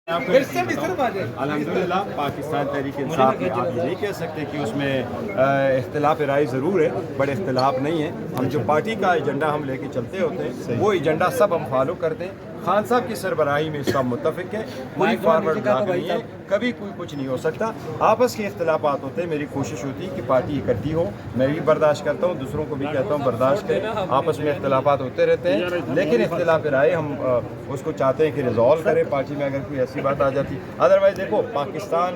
अल्हम्दुलिल्लाह पाकिस्तान तहरीक इंसाफ में आप ये नहीं कह सकते कि उसमें इख्तिलाफ राय ज़रूर है, बड़े इख्तिलाफ नहीं है। हम जो पार्टी का एजेंडा हम लेके चलते होते हैं वो एजेंडा सब हम फॉलो करते हैं। खान साहब की सरबराही में सब मुत्तफिक है, कोई फॉरवर्ड ब्लॉक नहीं है, कभी कोई कुछ नहीं हो सकता। आपस के इख्तिलाफात होते हैं, मेरी कोशिश होती है कि पार्टी इकट्ठी हो। मैं भी बर्दाश्त करता हूँ, दूसरों को भी कहता हूँ बर्दाश्त करें। आपस में इख्तिलाफात होते रहते हैं, लेकिन इख्तिलाफ राय हम उसको चाहते हैं कि रिजॉल्व करें पार्टी में अगर कोई ऐसी बात आ जाती। अदरवाइज देखो, पाकिस्तान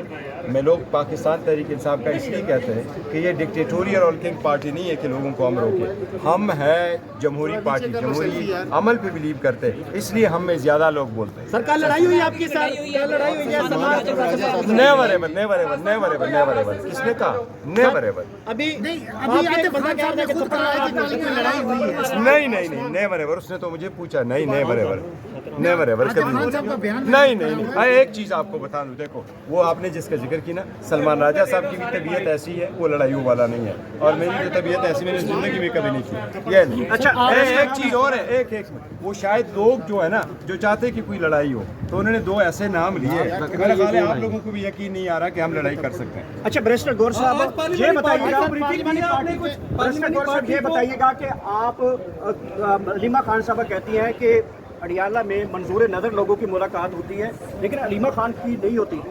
में लोग पाकिस्तान तहरीक इंसाफ का इसलिए कहते हैं कि ये डिक्टेटोरियल और किंग पार्टी नहीं है कि लोगों को हम रोके। हम है जमहूरी पार्टी, जमहूरी अमल पे बिलीव करते हैं, इसलिए हम में ज़्यादा लोग बोलते हैं। सरकार लड़ाई हुई आपके साथ, लड़ाई हुई है समाज never ever, never ever, never ever, never ever. किसने कहा नेवर एवर? अभी आपने बता क्या कि लड़ाई हुई है? नहीं, नेवर एवर। उसने तो मुझे पूछा, नहीं नेवर एवर, नेवर एवर कभी नहीं। एक चीज़ आपको बता दूं, देखो वो आपने जिसका जिक्र की ना, सलमान राजा साहब की भी तबीयत ऐसी है, वो लड़ाइयों वाला नहीं है, और मेरी जो तबीयत ऐसी मैंने ज़िंदगी में कभी नहीं की। ये नहीं। अच्छा, एक चीज़ और है, एक वो शायद लोग जो है ना जो चाहते कि कोई लड़ाई हो, तो उन्होंने दो ऐसे नाम लिए, मेरा ख्याल है आप लोगों को भी यकीन नहीं आ रहा कि हम लड़ाई कर सकते हैं। अच्छा बैरिस्टर गौर साहब, ये बताइएगा ये बताइएगा कि आप अलीमा खान साहब कहती हैं कि अडियाला में मंजूर नज़र लोगों की मुलाकात होती है, लेकिन अलीमा खान की नहीं होती,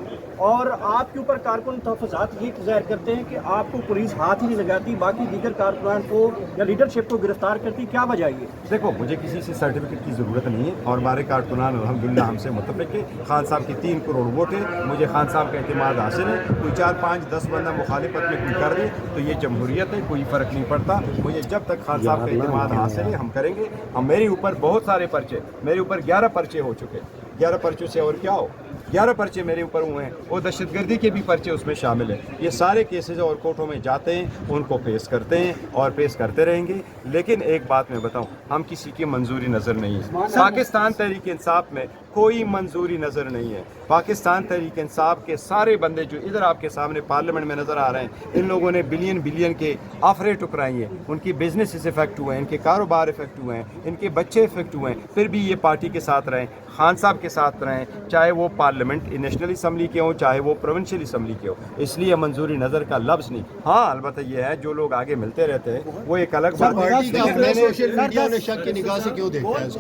और आपके ऊपर कारकुन तहफ़्फ़ुज़ात ये ज़ाहिर करते हैं कि आपको पुलिस हाथ ही नहीं लगाती, बाकी दीगर कारकुनान को या लीडरशिप को गिरफ्तार करती, क्या वजह है? देखो, मुझे किसी से सर्टिफिकेट की ज़रूरत नहीं है, और हमारे कारकुनान अल्हम्दुलिल्लाह हमसे मुत्तफ़िक़ है। खान साहब की 3 करोड़ वोट है, मुझे खान साहब का एतमाद हासिल है। कोई 4, 5, 10 बंदा मुखालिफत में कोई कर दे तो ये जमहूरियत है, कोई फ़र्क नहीं पड़ता। मुझे जब तक खान साहब का एतमाद हासिल है हम करेंगे। हम मेरे ऊपर बहुत सारे पर्चे, मेरे ऊपर 11 पर्चे हो चुके, 11 पर्चों से और क्या हो, 11 पर्चे मेरे ऊपर हुए हैं, और दहशतगर्दी के भी पर्चे उसमें शामिल हैं। ये सारे केसेस और कोर्टों में जाते हैं, उनको पेश करते हैं और पेश करते रहेंगे। लेकिन एक बात मैं बताऊं, हम किसी की मंजूरी नज़र नहीं है। पाकिस्तान तहरीक इंसाफ में कोई मंजूरी नज़र नहीं है। पाकिस्तान तहरीक इंसाफ के सारे बंदे जो इधर आपके सामने पार्लियामेंट में नज़र आ रहे हैं, इन लोगों ने बिलियन बिलियन के ऑफरें टुकराई हैं, उनकी बिजनेस इफेक्ट हुए हैं, इनके कारोबार इफेक्ट हुए हैं, इनके बच्चे इफेक्ट हुए हैं, फिर भी ये पार्टी के साथ रहें, खान साहब के साथ रहें, चाहे वो पार्लियामेंट नेशनल असम्बली के हों, चाहे वो प्रोविंशियल असम्बली के हो। इसलिए मंजूरी नज़र का लफ्ज़ नहीं। हाँ, अलबत्ता ये है जो लोग आगे मिलते रहते हैं वो एक अलग बात है।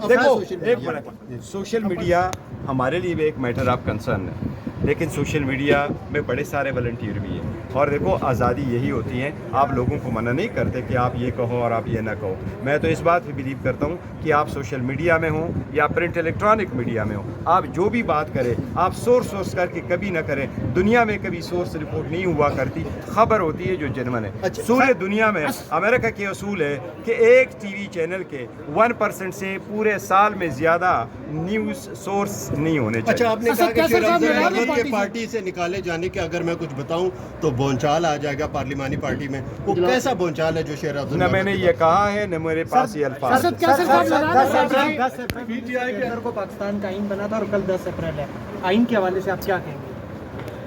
देखो, एक मिनट, सोशल मीडिया हमारे लिए भी एक मैटर ऑफ कंसर्न है, लेकिन सोशल मीडिया में बड़े सारे वॉलंटियर भी हैं। और देखो, आज़ादी यही होती है, आप लोगों को मना नहीं करते कि आप ये कहो और आप ये ना कहो। मैं तो इस बात पे बिलीव करता हूँ कि आप सोशल मीडिया में हो या प्रिंट इलेक्ट्रॉनिक मीडिया में हो, आप जो भी बात करें आप सोर्स करके कभी ना करें। दुनिया में कभी सोर्स रिपोर्ट नहीं हुआ करती, खबर होती है जो जेन्युइन है। पूरे दुनिया में अमेरिका के असूल है कि एक टीवी चैनल के 1% से पूरे साल में ज़्यादा न्यूज़ सोर्स नहीं होने चाहिए। अच्छा, आपने कहा कि शेर अफजल अहमद के पार्टी से निकाले जाने के अगर मैं कुछ बताऊं तो बोलचाल आ जाएगा पार्लिमानी पार्टी में। वो कैसा बोलचाल है जो शेर अफजल? न मैंने ये कहा है, न मेरे पास ये अल्फाज। पीटीआई के अंदर को पाकिस्तान का आइन बना था और कल 10 अप्रैल है, आइन के हवाले से आप क्या कहेंगे?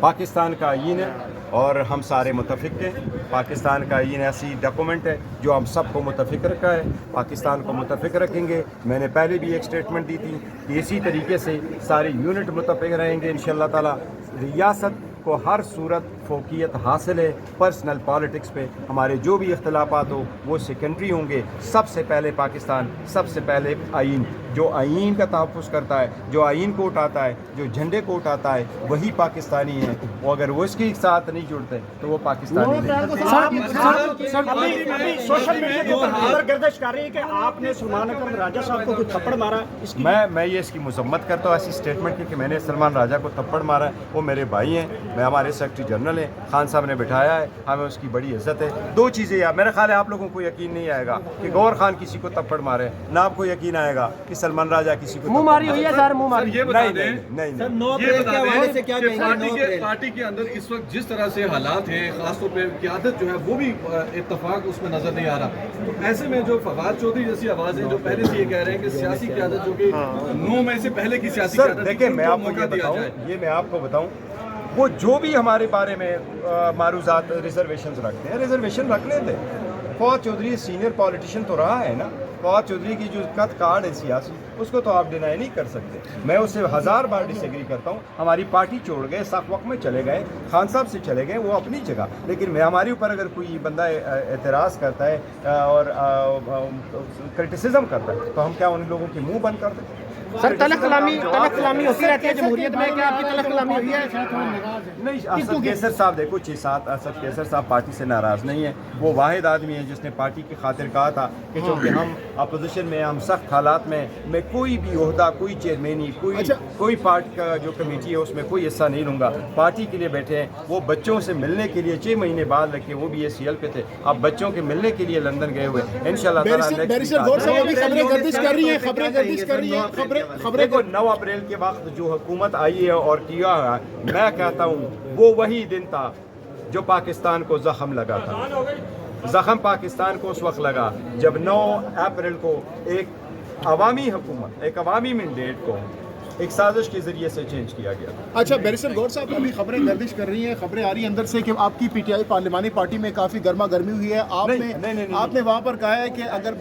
पाकिस्तान का आइन है और हम सारे मुतफिक हैं। पाकिस्तान का आइन ऐसी डॉक्यूमेंट है जो हम सबको मुतफिक रखा है, पाकिस्तान को मुतफिक रखेंगे। मैंने पहले भी एक स्टेटमेंट दी थी कि इसी तरीके से सारे यूनिट मुतफिक रहेंगे इंशाअल्लाह ताला। रियासत को हर सूरत फोकियत हासिल है। पर्सनल पॉलिटिक्स पे हमारे जो भी इख्तलाफात हो वो सेकेंडरी होंगे। सबसे पहले पाकिस्तान, सबसे पहले आइन, जो आइन का तहफ़्फ़ुज़ करता है, जो आइन को उठाता है, जो झंडे को उठाता है, वही पाकिस्तानी है। वो अगर वो इसके साथ नहीं जुड़ते तो वो पाकिस्तानी नहीं। सोशल मीडिया के ऊपर गर्दिश कर रही है कि आपने सलमान अकरम राजा साहब को थप्पड़ मारा। मैं ये इसकी मजम्मत करता हूँ ऐसी स्टेटमेंट की कि मैंने सलमान राजा को थप्पड़ मारा है। वो मेरे भाई हैं, मैं हमारे सेक्रेटरी जनरल हैं, खान साहब ने बिठाया है, हमें उसकी बड़ी इज्जत है। दो चीज़ें यार, मेरा ख्याल है आप लोगों को यकीन नहीं आएगा कि गौर खान किसी को थप्पड़ मारे, ना आपको यकीन आएगा कि सलमान राजा किसी को मुंह मारी हुई है। सर मुंह मारी, ये बता दें, पार्टी के अंदर इस वक्त जिस तरह से हालात हैं, खासतौर पे क़यादत जो है वो भी इत्तफाक उसमें नजर नहीं आ रहा। तो ऐसे में जो फवाद चौधरी जैसी आवाज़ें जो पहले से ये कह रहे हैं कि सियासी क़यादत जो कि 9 मई से पहले की सियासी क़यादत, देखिए मैं आपको बताऊं, वो जो भी हमारे बारे में मारूज़ात रिजर्वेशन रखते हैं, रिजर्वेशन रख लेते। फवाद चौधरी सीनियर पॉलिटिशियन तो रहा है ना, फवाद चौधरी की जो कद कार्ड है सियासी, उसको तो आप डिनाई नहीं कर सकते। मैं उससे 1000 बार डिसएग्री करता हूँ। हमारी पार्टी छोड़ गए, साख वक्त में चले गए, खान साहब से चले गए, वो अपनी जगह, लेकिन मैं हमारे ऊपर अगर कोई बंदा एतराज़ करता है और क्रिटिसिज्म करता है तो हम क्या उन लोगों की मुंह बंद कर दें? सर तलक कलामी होती रहती है जमहूरियत में, क्या आपकी तलक कलामी हुई है? नहीं, असद कैसर साहब देखो 6-7 असद कैसर साहब पार्टी से नाराज़ नहीं है। वो वाहिद आदमी है जिसने पार्टी की खातिर कहा था कि चूँकि हम अपोजिशन में, हम सख्त हालात में, मैं कोई भी ओहदा, कोई चेयरमैनी, कोई पार्टी का जो कमेटी है उसमें कोई हिस्सा नहीं लूँगा। पार्टी के लिए बैठे हैं। वो बच्चों से मिलने के लिए 6 महीने बाद रखे, वो भी ACL पे थे, अब बच्चों के मिलने के लिए लंदन गए हुए। इंशाल्लाह देखो 9 अप्रैल के वक्त जो हुकूमत आई है और किया है, मैं कहता हूँ वो वही दिन था जो पाकिस्तान को जख्म लगा था। जख्म पाकिस्तान को उस वक्त लगा जब 9 अप्रैल को एक अवामी हुकूमत, एक अवामी मैंडेट को एक साजिश के जरिए से चेंज किया गया। अच्छा बैरिस्टर गौर साहब, अभी खबरें गर्दिश कर रही हैं, खबरें आ रही हैं अंदर से कि आपकी PTI पार्लिमानी पार्टी में काफ़ी गर्मा गर्मी हुई है। आपने वहाँ पर कहा है कि अगर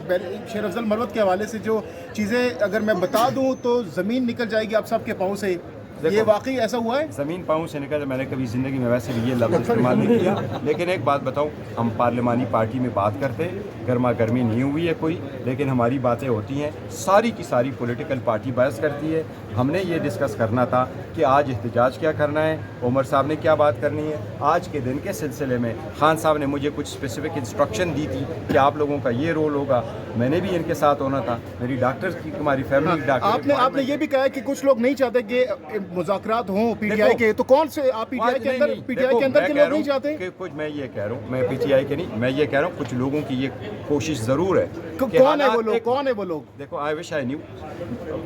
शेर अफजल मरवत के हवाले से जो चीज़ें अगर मैं बता दूँ तो ज़मीन निकल जाएगी आप सबके पाँव से। ये वाकई ऐसा हुआ है? ज़मीन पाँव से निकल, मैंने कभी ज़िंदगी में वैसे भी ये लफ्ज़ इस्तेमाल नहीं किया, लेकिन एक बात बताऊँ, हम पार्लिमानी पार्टी में बात करते हैं, गर्मा गर्मी नहीं हुई है कोई, लेकिन हमारी बातें होती हैं। सारी की सारी पॉलिटिकल पार्टी बहस करती है। हमने ये डिस्कस करना था कि आज एहतजाज क्या करना है, उमर साहब ने क्या बात करनी है। आज के दिन के सिलसिले में खान साहब ने मुझे कुछ स्पेसिफिक इंस्ट्रक्शन दी थी कि आप लोगों का ये रोल होगा, मैंने भी इनके साथ होना था। मेरी डॉक्टर्स की, हमारी फैमिली डॉक्टर। आपने ये भी कहा है कि कुछ लोग नहीं चाहते कि मुज़ाकरात हों PTI के, तो कौन से आप PTI के अंदर के लोग नहीं चाहते? कि कुछ, मैं ये कह रहा हूँ, मैं PTI के नहीं, मैं ये कह रहा हूँ कुछ लोगों की ये कोशिश ज़रूर है। कौन है वो लोग? देखो, आई विश आई न्यू,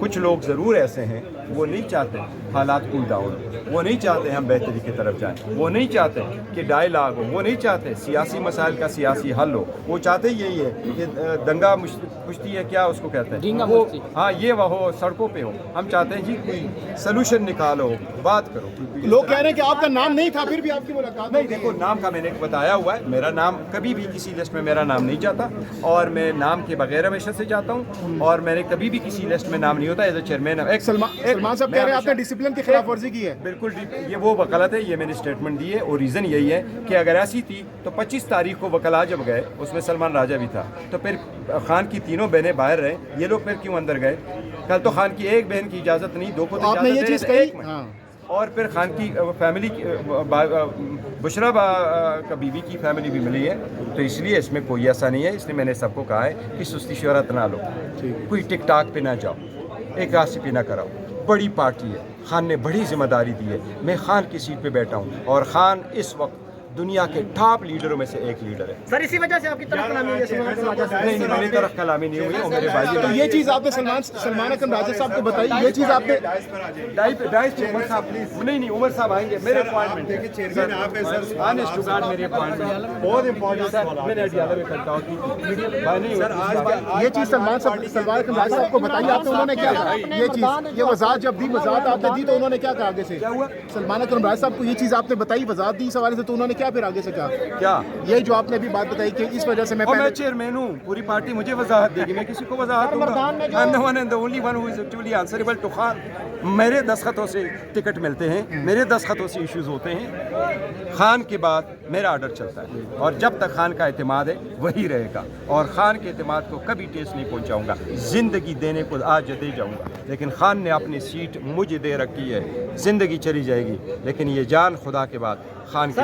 कुछ लोग ज़रूर ऐसे हैं, वो नहीं चाहते हालात कूल डाउन, वो नहीं चाहते हम बेहतरी की तरफ जाएं, वो नहीं चाहते कि डायलॉग हो, वो नहीं चाहते सियासी मसाइल का सियासी हल हो। वो चाहते यही है कि दंगा कुश्ती है, क्या उसको कहते हैं वो, हाँ ये वो हो, सड़कों पे हो। हम चाहते हैं जी कोई सलूशन निकालो, बात करो। लोग कह रहे हैं कि आपका नाम नहीं था फिर भी आपकी मुलाकात नहीं। देखो, नाम का मैंने बताया हुआ है, मेरा नाम कभी भी किसी लिस्ट में मेरा नाम नहीं जाता और मैं नाम के बगैर हमेशा से जाता हूँ और मैंने कभी भी किसी लिस्ट में नाम नहीं होता एज ए चेयरमैन। सलमान साहब कह रहे हैं आपने डिसिप्लिन की खिलाफ वर्जी की है। बिल्कुल, ये वो वकालत है, ये मैंने स्टेटमेंट दी है और रीज़न यही है कि अगर ऐसी थी तो 25 तारीख को वकला जब गए, उसमें सलमान राजा भी था, तो फिर खान की तीनों बहनें बाहर रहे, ये लोग फिर क्यों अंदर गए? कल तो खान की एक बहन की इजाज़त नहीं, 2 को तो आपने ये चीज़ कही। और फिर खान की फैमिली, बुशरा का बीवी की फैमिली भी मिली है, तो इसलिए इसमें कोई ऐसा नहीं है। इसलिए मैंने सबको कहा है कि सुस्ती शोहरत ना लो, कोई टिक टाक पे ना जाओ, एक रास्ते पे ना कराओ। बड़ी पार्टी है, खान ने बड़ी जिम्मेदारी दी है। मैं खान की सीट पे बैठा हूँ और खान इस वक्त दुनिया के टॉप लीडरों में से एक लीडर है। सर इसी वजह से आपकी तलक कलामी हुई है? नहीं, मेरी तरफ कलामी नहीं हुई, और मेरे भाई। तो ये चीज़ आपने सलमान अकरम राजा साहब को बताई, ये चीज़ आपने उमर साहब नहीं, उमर साहब आएंगे, मेरे अपॉइंटमेंट है, चेयरमैन आप हैं सर, ऑनेस्ट टू गॉड मेरे अपॉइंटमेंट बहुत इंपॉर्टेंट सर, मैंने अडियाला में करता हूँ भाई नहीं सर। आज ये चीज़ सलमान अकरम राजा साहब को बताई आपने, उन्होंने क्या कहा? ये चीज़, ये वजाहत जब दी, वजाहत आपने दी तो उन्होंने क्या कहा आगे से? क्या हुआ? सलमान अकरम राजा साहब को ये चीज़ आपने बताई, वजाहत दी इस हवाले से, तो उन्होंने क्या फिर आगे से कहा? क्या ये जो आपने अभी बात बताई कि इस वजह से मैं चेयरमैन हूँ, पूरी पार्टी मुझे वजाहत देगी, मैं किसी को वजाहत दूंगा। मेरे दस्तखतों से टिकट मिलते हैं, मेरे दस्तखतों से इश्यूज होते हैं। खान के बाद मेरा आर्डर चलता है और जब तक खान का एतमाद है वही रहेगा और खान के एतमाद को कभी ठेस नहीं पहुंचाऊंगा। जिंदगी देने को आज दे जाऊंगा, लेकिन खान ने अपनी सीट मुझे दे रखी है। जिंदगी चली जाएगी लेकिन ये जान खुदा के बाद खान की।